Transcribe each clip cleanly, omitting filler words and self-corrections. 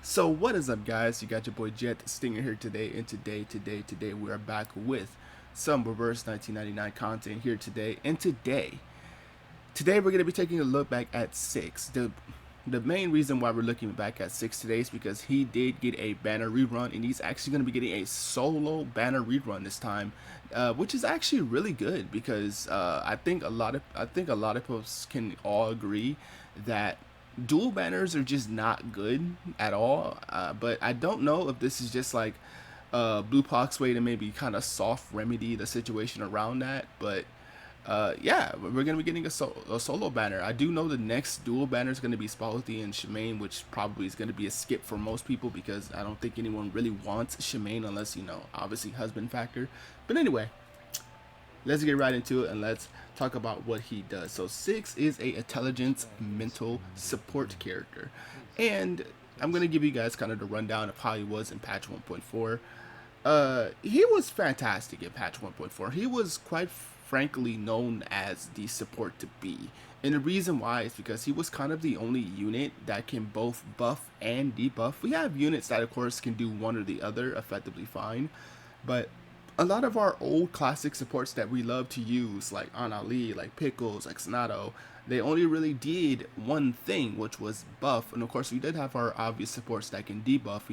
So what is up, guys? You got your boy Jet Stinger here today, and today we are back with some reverse 1999 content here today. And today we're gonna be taking a look back at Six. The main reason why we're looking back at Six today is because he did get a banner rerun, and he's actually gonna be getting a solo banner rerun this time, which is actually really good because I think a lot of folks can all agree that dual banners are just not good at all. But I don't know if this is just like Blue Pox way to maybe kind of soft remedy the situation around that. But yeah, we're gonna be getting a solo banner. I do know the next dual banner is gonna be Spalti and Shemaine, which probably is gonna be a skip for most people because I don't think anyone really wants Shemaine unless obviously husband factor. But anyway, let's get right into it and let's talk about what he does. So Six is a intelligence mental support character, and I'm gonna give you guys kind of the rundown of how he was in patch 1.4. He was fantastic in patch 1.4. He was quite frankly known as the support to be. And the reason why is because he was kind of the only unit that can both buff and debuff. We have units that, of course, can do one or the other effectively fine, but a lot of our old classic supports that we love to use, like Anali, like Pickles, like Sonato, they only really did one thing, which was buff. And of course, we did have our obvious supports that can debuff,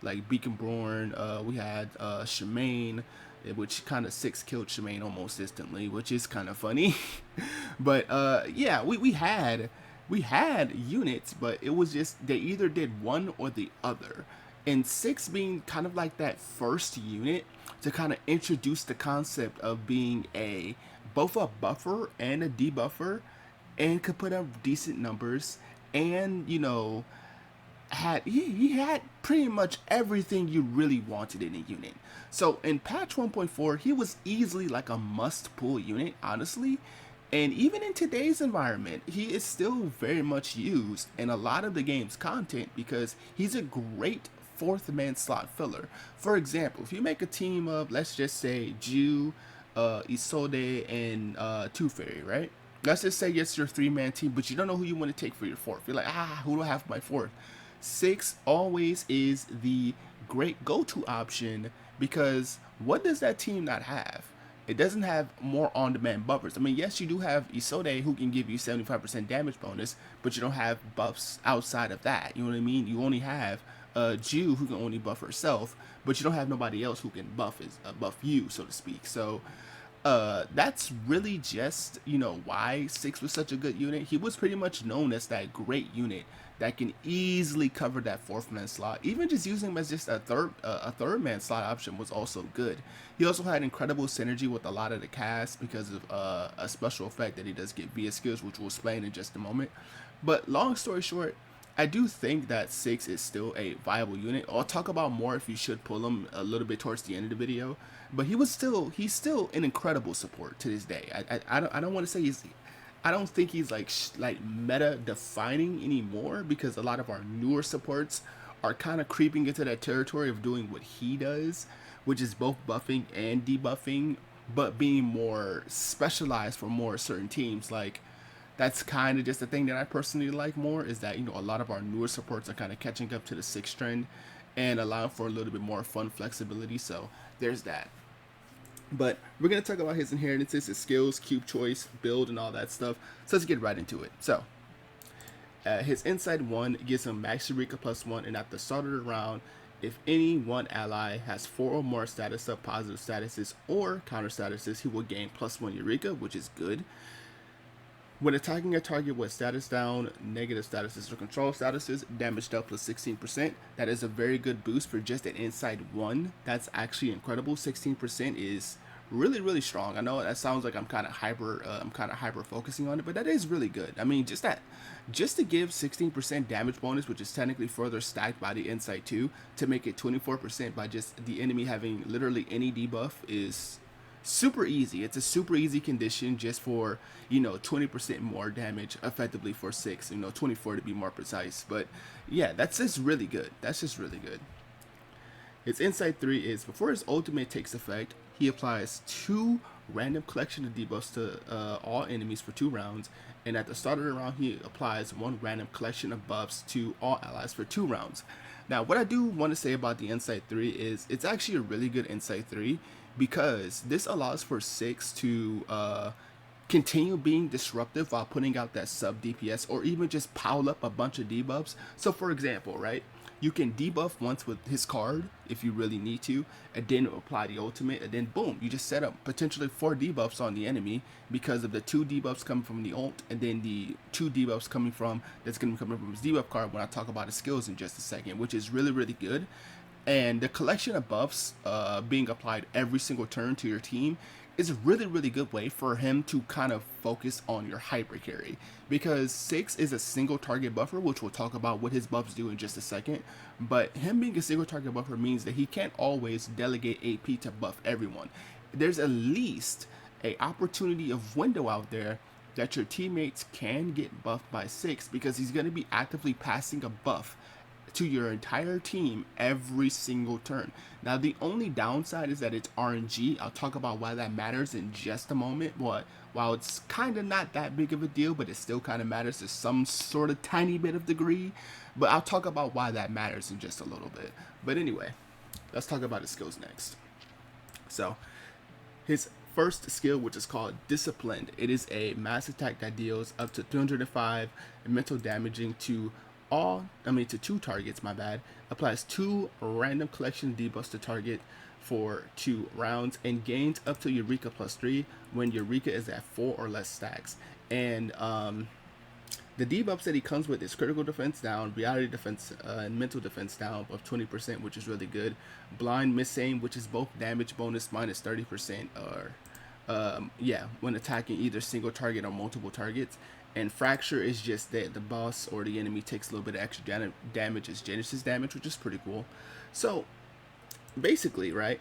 like Beaconborn. We had Shemaine, which kind of six killed Shemaine almost instantly, which is kind of funny. But yeah, we had units, but it was just they either did one or the other. And Six being kind of like that first unit to kind of introduce the concept of being a both a buffer and a debuffer, and could put up decent numbers, and he had pretty much everything you really wanted in a unit. So in patch 1.4, he was easily like a must pull unit, honestly. And even in today's environment, he is still very much used in a lot of the game's content because he's a great fourth man slot filler. For example, if you make a team of, let's just say, Ju, Isode, and Two Fairy, right? Let's just say it's your three-man team, but you don't know who you want to take for your fourth. You're like, who do I have for my fourth? Six always is the great go-to option because what does that team not have? It doesn't have more on-demand buffers. I mean, yes, you do have Isode who can give you 75% damage bonus, but you don't have buffs outside of that. You know what I mean? You only have Ju who can only buff herself, but you don't have nobody else who can buff you, so to speak. So that's really just why Six was such a good unit. He was pretty much known as that great unit that can easily cover that fourth man slot. Even just using him as just a third man slot option was also good. He also had incredible synergy with a lot of the cast because of a special effect that he does get via skills, which we'll explain in just a moment. But long story short, I do think that Six is still a viable unit. I'll talk about more if you should pull him a little bit towards the end of the video. But he's still an incredible support to this day. I don't want to say I don't think he's like meta defining anymore because a lot of our newer supports are kind of creeping into that territory of doing what he does, which is both buffing and debuffing, but being more specialized for more certain teams. Like that's kind of just the thing that I personally like more is that a lot of our newer supports are kind of catching up to the Six trend and allowing for a little bit more fun flexibility. So there's that. But we're going to talk about his inheritances, his skills, cube choice, build, and all that stuff. So let's get right into it. So, his Insight 1 gives him Max Eureka +1, and at the start of the round, if any one ally has 4 or more status up positive statuses or counter statuses, he will gain +1 Eureka, which is good. When attacking a target with status down, negative statuses, or control statuses, damage dealt plus 16%. That is a very good boost for just an Insight 1. That's actually incredible. 16% is really strong. I know that sounds like I'm kind of hyper focusing on it, but that is really good. I mean, just to give 16% damage bonus, which is technically further stacked by the Insight 2, to make it 24% by just the enemy having literally any debuff is super easy. It's a super easy condition just for 20% more damage effectively for Six, 24 to be more precise. But yeah, that's just really good. His Insight 3 is before his ultimate takes effect, he applies 2 random collection of debuffs to all enemies for 2 rounds, and at the start of the round, he applies one random collection of buffs to all allies for 2 rounds. Now, what I do want to say about the Insight 3 is it's actually a really good Insight 3 because this allows for Six to continue being disruptive while putting out that sub DPS or even just pile up a bunch of debuffs. So, for example, right? You can debuff once with his card if you really need to, and then apply the ultimate, and then boom, you just set up potentially 4 debuffs on the enemy because of the 2 debuffs coming from the ult, and then the 2 debuffs coming from that's going to be coming from his debuff card when I talk about his skills in just a second, which is really, really good. And the collection of buffs being applied every single turn to your team is a really, really good way for him to kind of focus on your hyper carry, because Six is a single target buffer, which we'll talk about what his buffs do in just a second. But him being a single target buffer means that he can't always delegate AP to buff everyone. There's at least a opportunity of window out there that your teammates can get buffed by Six, because he's going to be actively passing a buff to your entire team every single turn. Now, the only downside is that it's RNG. I'll talk about why that matters in just a moment. But while it's kind of not that big of a deal, but it still kind of matters to some sort of tiny bit of degree. But I'll talk about why that matters in just a little bit. But anyway, let's talk about his skills next. So, his first skill, which is called Disciplined, it is a mass attack that deals up to 305 mental damaging to to 2 targets, my bad. Applies 2 random collection debuffs to target for 2 rounds and gains up to Eureka +3 when Eureka is at 4 or less stacks. And the debuffs that he comes with is critical defense down, reality defense, and mental defense down of 20%, which is really good. Blind miss aim, which is both damage bonus minus 30%, or when attacking either single target or multiple targets. And Fracture is just that the boss or the enemy takes a little bit of extra damage as Genesis damage, which is pretty cool. So, basically, right,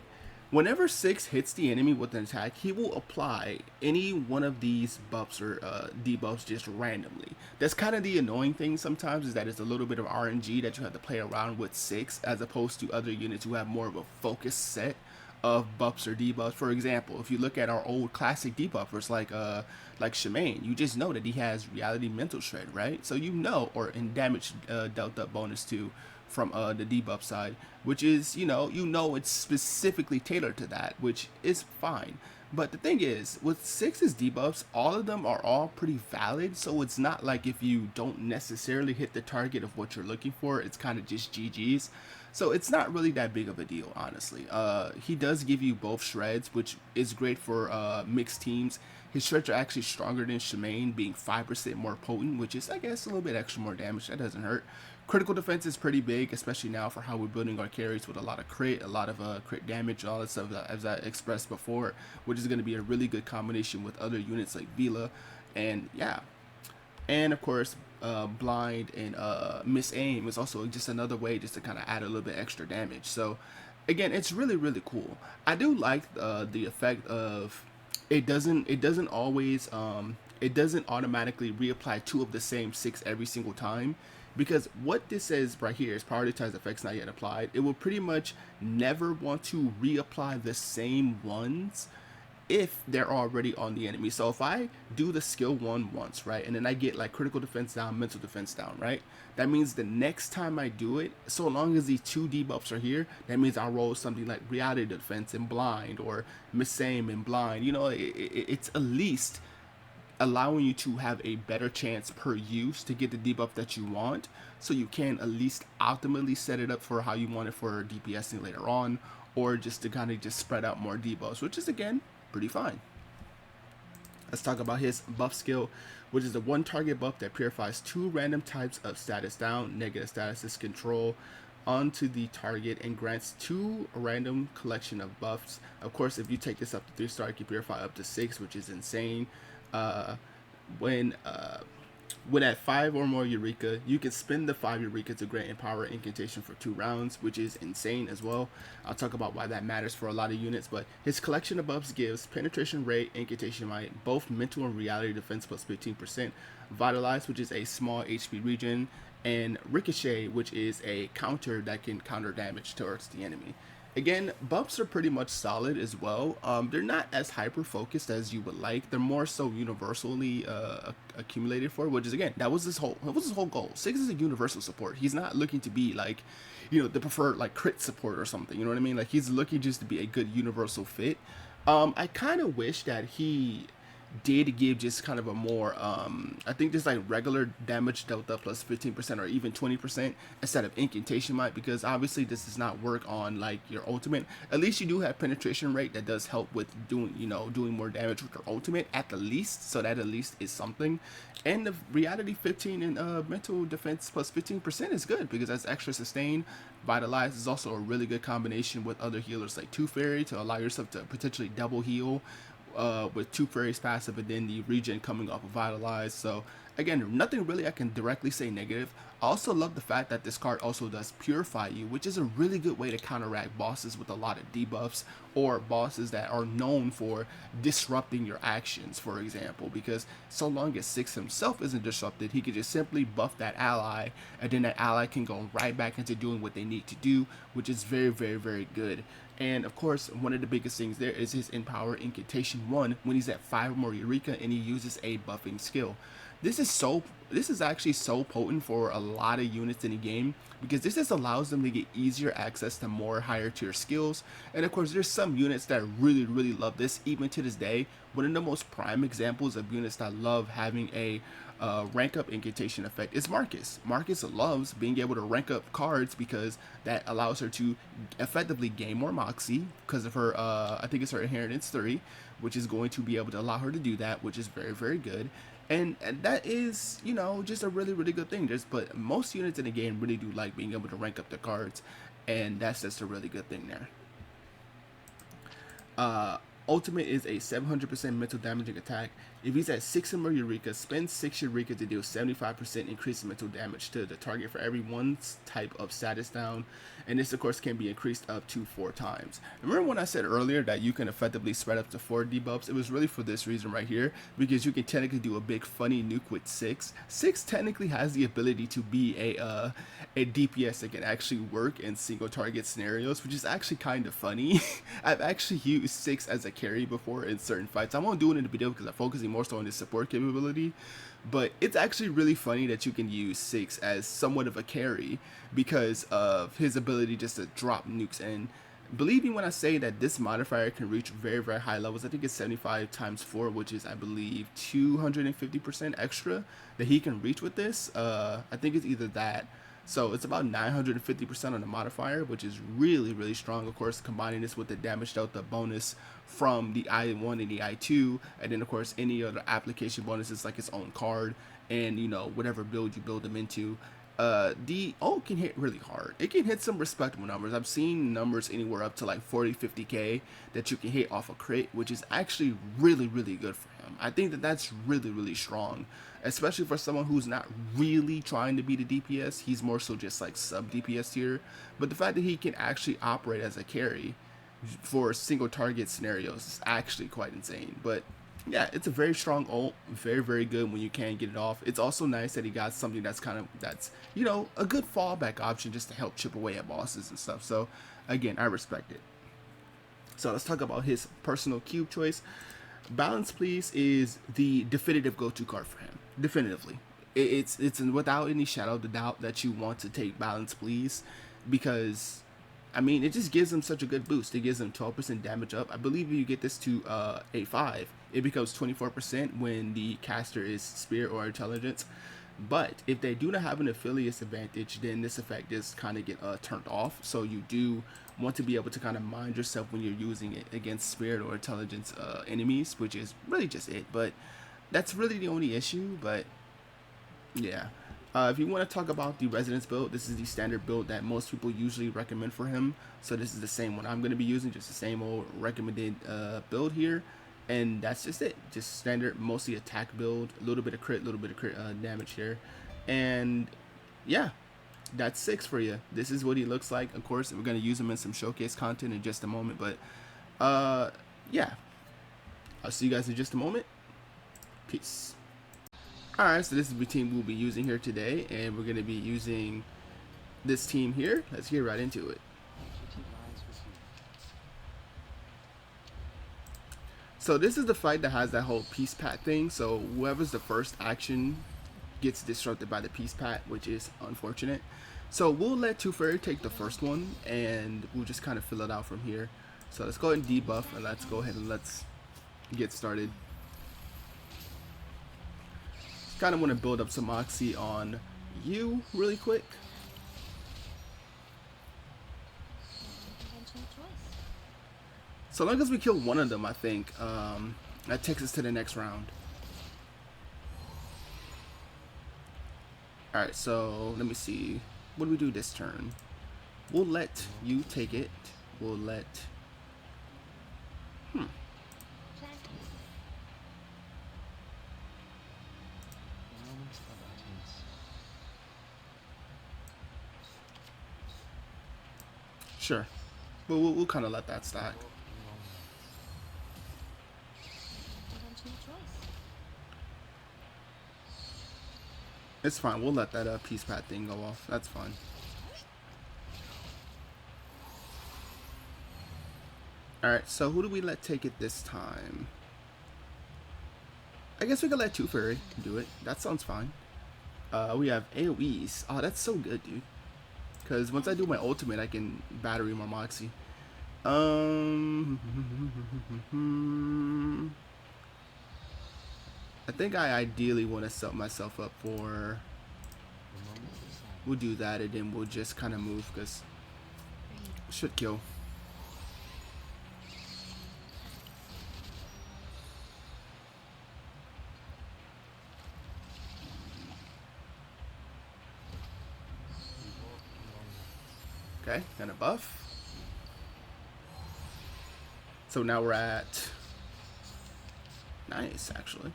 whenever Six hits the enemy with an attack, he will apply any one of these buffs or debuffs just randomly. That's kind of the annoying thing sometimes, is that it's a little bit of RNG that you have to play around with Six, as opposed to other units who have more of a focused set of buffs or debuffs. For example, if you look at our old classic debuffers like Shemaine, you just know that he has reality mental shred, right? So or in damage dealt up bonus too from the debuff side, which is it's specifically tailored to that, which is fine. But the thing is, with Six's debuffs, all of them are all pretty valid, so it's not like if you don't necessarily hit the target of what you're looking for, it's kind of just GG's. So it's not really that big of a deal, honestly. He does give you both shreds, which is great for mixed teams. His shreds are actually stronger than Shemaine, being 5% more potent, which is, I guess, a little bit extra more damage. That doesn't hurt. Critical defense is pretty big, especially now for how we're building our carries with a lot of crit damage, all that stuff as I expressed before, which is going to be a really good combination with other units like Vila. And yeah. And of course, blind and miss aim is also just another way just to kind of add a little bit extra damage. So again, it's really, really cool. I do like the effect of it doesn't automatically reapply 2 of the same 6 every single time, because what this says right here is prioritized effects not yet applied. It will pretty much never want to reapply the same ones if they're already on the enemy. So if I do the skill 1 once, right, and then I get like critical defense down, mental defense down, right, that means the next time I do it, so long as these 2 debuffs are here, that means I'll roll something like reality defense and blind, or miss aim and blind. It's at least allowing you to have a better chance per use to get the debuff that you want, so you can at least ultimately set it up for how you want it for DPSing later on, or just to kind of just spread out more debuffs, which is, again, pretty fine. Let's talk about his buff skill, which is the 1 target buff that purifies 2 random types of status down, negative status control, onto the target, and grants 2 random collection of buffs. Of course, if you take this up to 3-star, you can purify up to 6, which is insane. When at 5 or more Eureka, you can spend the 5 Eureka to grant Empower Incantation for 2 rounds, which is insane as well. I'll talk about why that matters for a lot of units, but his collection of buffs gives Penetration Rate, Incantation Might, both mental and reality defense plus 15%, Vitalize, which is a small HP regen, and Ricochet, which is a counter that can counter damage towards the enemy. Again, buffs are pretty much solid as well. They're not as hyper focused as you would like. They're more so universally accumulated for, which is again that was his whole goal. Six is a universal support. He's not looking to be like, the preferred like crit support or something. You know what I mean? Like he's looking just to be a good universal fit. I kind of wish that he did give just kind of a more I think just like regular damage dealt up plus 15% or even 20% instead of incantation might, because obviously this does not work on like your ultimate. At least you do have penetration rate that does help with doing more damage with your ultimate at the least, so that at least is something. And the reality 15 and mental defense plus 15% is good because that's extra sustain. Vitalize is also a really good combination with other healers like Two Fairy to allow yourself to potentially double heal with Two Fairies passive and then the regen coming off of Vitalize. So again, nothing really I can directly say negative. I also love the fact that this card also does Purify You, which is a really good way to counteract bosses with a lot of debuffs or bosses that are known for disrupting your actions, for example, because so long as Six himself isn't disrupted, he can just simply buff that ally and then that ally can go right back into doing what they need to do, which is very, very, very good. And of course, one of the biggest things there is his Empower Incantation 1 when he's at 5 or more Eureka and he uses a buffing skill. This is actually so potent for a lot of units in the game because this just allows them to get easier access to more higher tier skills. And of course, there's some units that really, really love this even to this day. One of the most prime examples of units that love having a rank up incantation effect is Marcus. Marcus loves being able to rank up cards because that allows her to effectively gain more Moxie because of her, I think it's her Inheritance 3, which is going to be able to allow her to do that, which is very, very good. And that is, just a really, really good thing. But most units in the game really do like being able to rank up their cards, and that's just a really good thing there. Ultimate is a 700% mental damaging attack. If he's at 6 or more Eureka, spend 6 Eureka to deal 75% increased mental damage to the target for every one type of status down. And this, of course, can be increased up to 4 times. Remember when I said earlier that you can effectively spread up to 4 debuffs? It was really for this reason right here, because you can technically do a big funny nuke with 6. 6 technically has the ability to be a DPS that can actually work in single target scenarios, which is actually kind of funny. I've actually used 6 as a carry before in certain fights. I won't do it in the video because I'm focusing more so on the support capability, but it's actually really funny that you can use 6 as somewhat of a carry because of his ability just to drop nukes. And believe me when I say that this modifier can reach very, very high levels. I think it's 75 times 4, which is, I believe, 250% extra that he can reach with this. I think it's either that. So it's about 950% on the modifier, which is really, really strong. Of course, combining this with the damage delta bonus from the I1 and the I2, and then of course any other application bonuses like its own card, and whatever build you build them into. The ult can hit really hard. It can hit some respectable numbers. I've seen numbers anywhere up to like 40-50k that you can hit off a crit, which is actually really, really good for him. I think that that's really, really strong, especially for someone who's not really trying to be the DPS. He's more so just like sub DPS tier. But the fact that he can actually operate as a carry for single target scenarios is actually quite insane. But yeah, it's a very strong ult, very, very good when you can get it off. It's also nice that he got something that's a good fallback option just to help chip away at bosses and stuff. So again, I respect it. So let's talk about his personal cube choice. Balance Please is the definitive go-to card for him. Definitively. It's without any shadow of the doubt that you want to take Balance Please, because it just gives him such a good boost. It gives him 12% damage up. I believe if you get this to A5, it becomes 24% when the caster is Spirit or Intelligence. But if they do not have an affiliates advantage, then this effect is kind of get turned off. So you do want to be able to kind of mind yourself when you're using it against Spirit or Intelligence enemies, which is really just it. But that's really the only issue. But yeah. If you want to talk about the Residence build, this is the standard build that most people usually recommend for him. So this is the same one I'm going to be using, just the same old recommended build here. And that's just it. Just standard, mostly attack build, a little bit of crit damage here. And yeah, that's 6 for you. This is what he looks like. Of course, we're going to use him in some showcase content in just a moment. But yeah, I'll see you guys in just a moment. Peace. Alright, so this is the team we'll be using here today, and we're going to be using this team here. Let's get right into it. So this is the fight that has that whole peace pat thing. So whoever's the first action gets disrupted by the peace pat, which is unfortunate. So we'll let Two Fairy take the first one, and we'll just kind of fill it out from here. So let's go ahead and debuff, and let's go ahead and let's get started. Kind of want to build up some moxie on you really quick. So long as we kill one of them, I think that takes us to the next round. Alright, so let me see. What do we do this turn? We'll let you take it. We'll let... Sure. But we'll kind of let that stack. It's fine. We'll let that peace pat thing go off. That's fine. Alright, so who do we let take it this time? I guess we could let Two Fairy do it. That sounds fine. We have AoEs. Oh, that's so good, dude. Because once I do my ultimate, I can battery more moxie. I think I ideally want to set myself up for... We'll do that, and then we'll just kind of move, because should kill. Okay, and a buff. So now we're at... Nice, actually.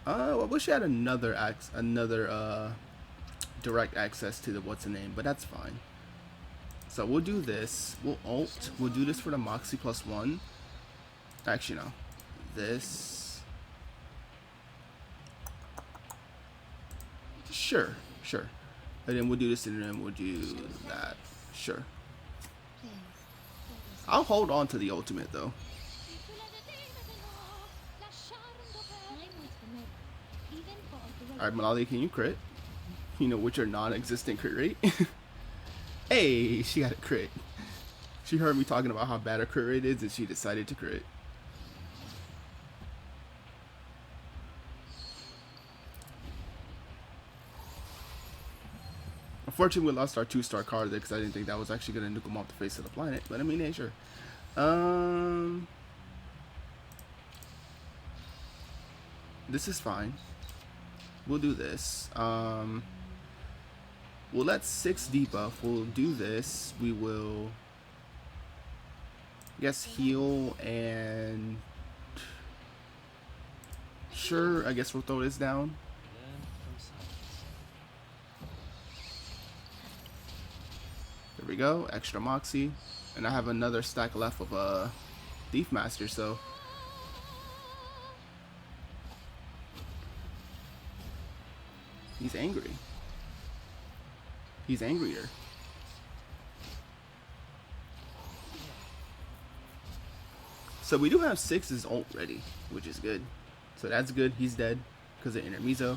I wish I had another direct access to the what's the name, but that's fine. So we'll do this. We'll ult. We'll do this for the Moxie +1. Actually, no. This. Sure. And then we'll do this, and then we'll do that. Sure. I'll hold on to the ultimate though. Alright, Malali, can you crit? You know, with your non-existent crit rate? Hey, she got a crit. She heard me talking about how bad her crit rate is, and she decided to crit. Unfortunately, we lost our 2-star card there because I didn't think that was actually going to nuke him off the face of the planet. But I mean, hey, sure. This is fine. We'll do this. We'll let 6 debuff. We'll do this. We will, I guess, heal and... Sure, I guess we'll throw this down. There we go. Extra moxie. And I have another stack left of Thief Master, so... He's angry. He's angrier. So we do have 6's ult ready, which is good. So that's good. He's dead because of Intermizo.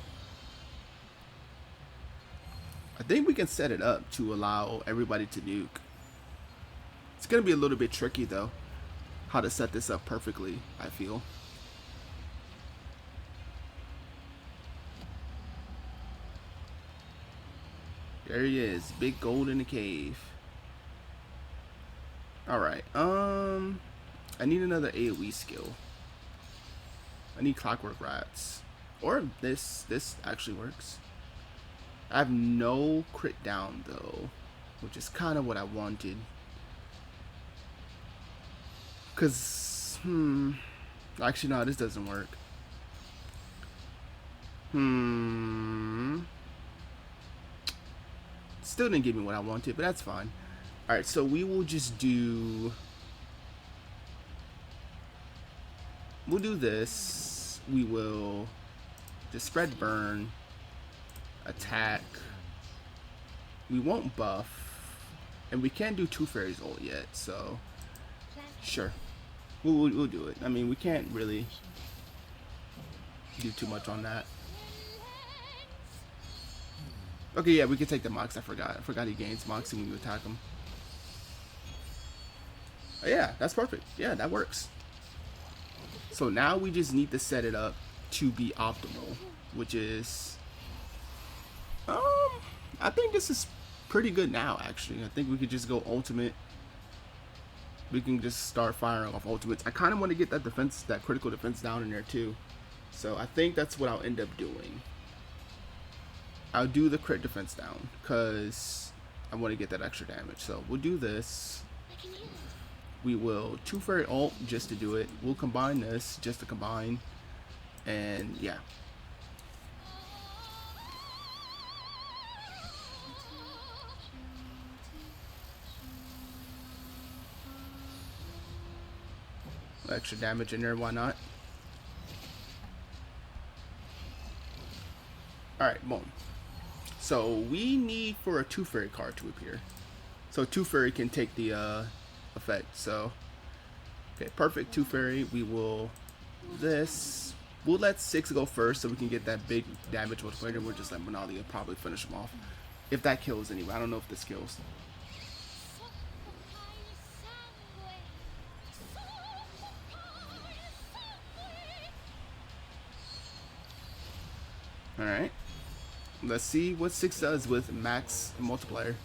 I think we can set it up to allow everybody to nuke. It's going to be a little bit tricky though, how to set this up perfectly, I feel. There he is, big gold in the cave. Alright, I need another AoE skill. I need Clockwork Rats. Or this actually works. I have no crit down though, which is kind of what I wanted. Cause, actually no, this doesn't work. Still didn't give me what I wanted, but that's fine. Alright, so we will just do... We'll do this. We will just spread burn, attack. We won't buff, and we can't do Two Fairies ult yet, so sure. We'll do it. I mean, we can't really do too much on that. Okay, yeah, we can take the Mox. I forgot he gains Moxie when you attack him. Oh, yeah, that's perfect. Yeah, that works. So now we just need to set it up to be optimal, which is, I think this is pretty good now, actually. I think we could just go ultimate. We can just start firing off ultimates. I kind of want to get that defense, that critical defense down in there too. So I think that's what I'll end up doing. I'll do the crit defense down because I want to get that extra damage. So we'll do this. We will 2 fairy ult just to do it. We'll combine this just to combine. And yeah. Extra damage in there, why not? Alright, boom. So we need for a 2 fairy card to appear. So 2 fairy can take the effect. So okay, perfect. 2 fairy. We will this. We'll let 6 go first so we can get that big damage multiplier. We'll just let Monalia probably finish him off. If that kills anyway. I don't know if this kills. Alright. Let's see what 6 does with max multiplier.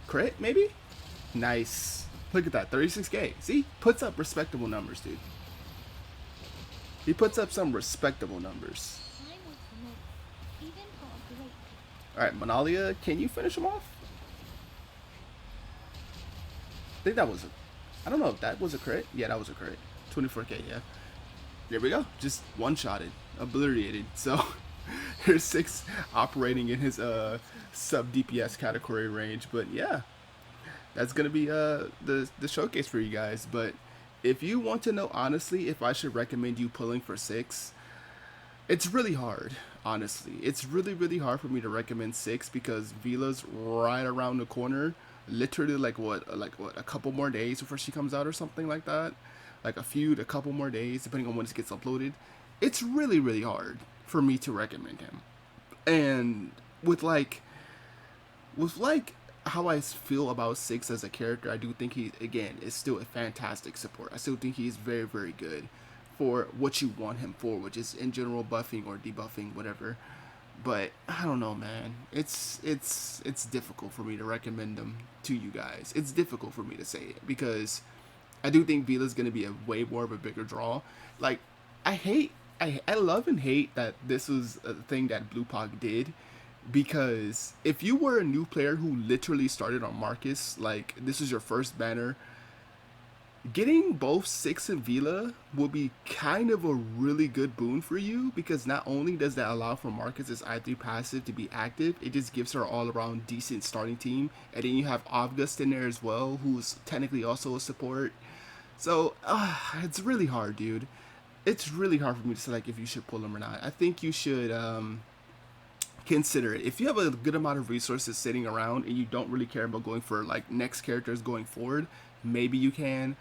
Crit, maybe? Nice. Look at that, 36k. See? Puts up respectable numbers, dude. He puts up some respectable numbers. Alright, Monalia, can you finish him off? I think that was a... I don't know if that was a crit. Yeah, that was a crit. 24k, yeah. There we go. Just one-shotted. Obliterated. So... Here's 6 operating in his sub DPS category range, but yeah, that's gonna be the showcase for you guys. But if you want to know honestly if I should recommend you pulling for 6, it's really hard. Honestly, it's really hard for me to recommend 6 because Vila's right around the corner. Literally like what a couple more days before she comes out or something like that. Like a couple more days depending on when it gets uploaded. It's really hard for me to recommend him. And with how I feel about 6 as a character, I do think he again is still a fantastic support. I still think he's very good for what you want him for, which is in general buffing or debuffing, whatever. But I don't know, man. It's difficult for me to recommend him to you guys. It's difficult for me to say it because I do think Vila's gonna be a way more of a bigger draw. Like I love and hate that this was a thing that Blue Pog did, because if you were a new player who literally started on Marcus, like this is your first banner, getting both 6 and Vila will be kind of a really good boon for you, because not only does that allow for Marcus's I3 passive to be active, it just gives her all around decent starting team, and then you have August in there as well, who's technically also a support. So it's really hard, dude. It's really hard for me to select if you should pull him or not. I think you should consider it. If you have a good amount of resources sitting around and you don't really care about going for like next characters going forward, maybe you can.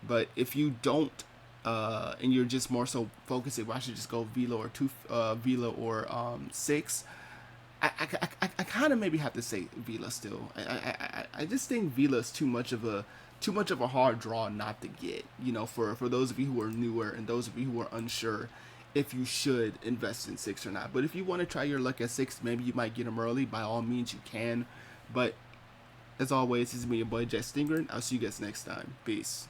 But if you don't, and you're just more so focusing, well, I should just go Vila or 6. I kind of maybe have to say Vila still. I just think Vila is too much of a hard draw not to get, you know, for those of you who are newer and those of you who are unsure if you should invest in 6 or not. But if you want to try your luck at 6, maybe you might get them early. By all means, you can. But as always, this is me, your boy Stingren. I'll see you guys next time. Peace.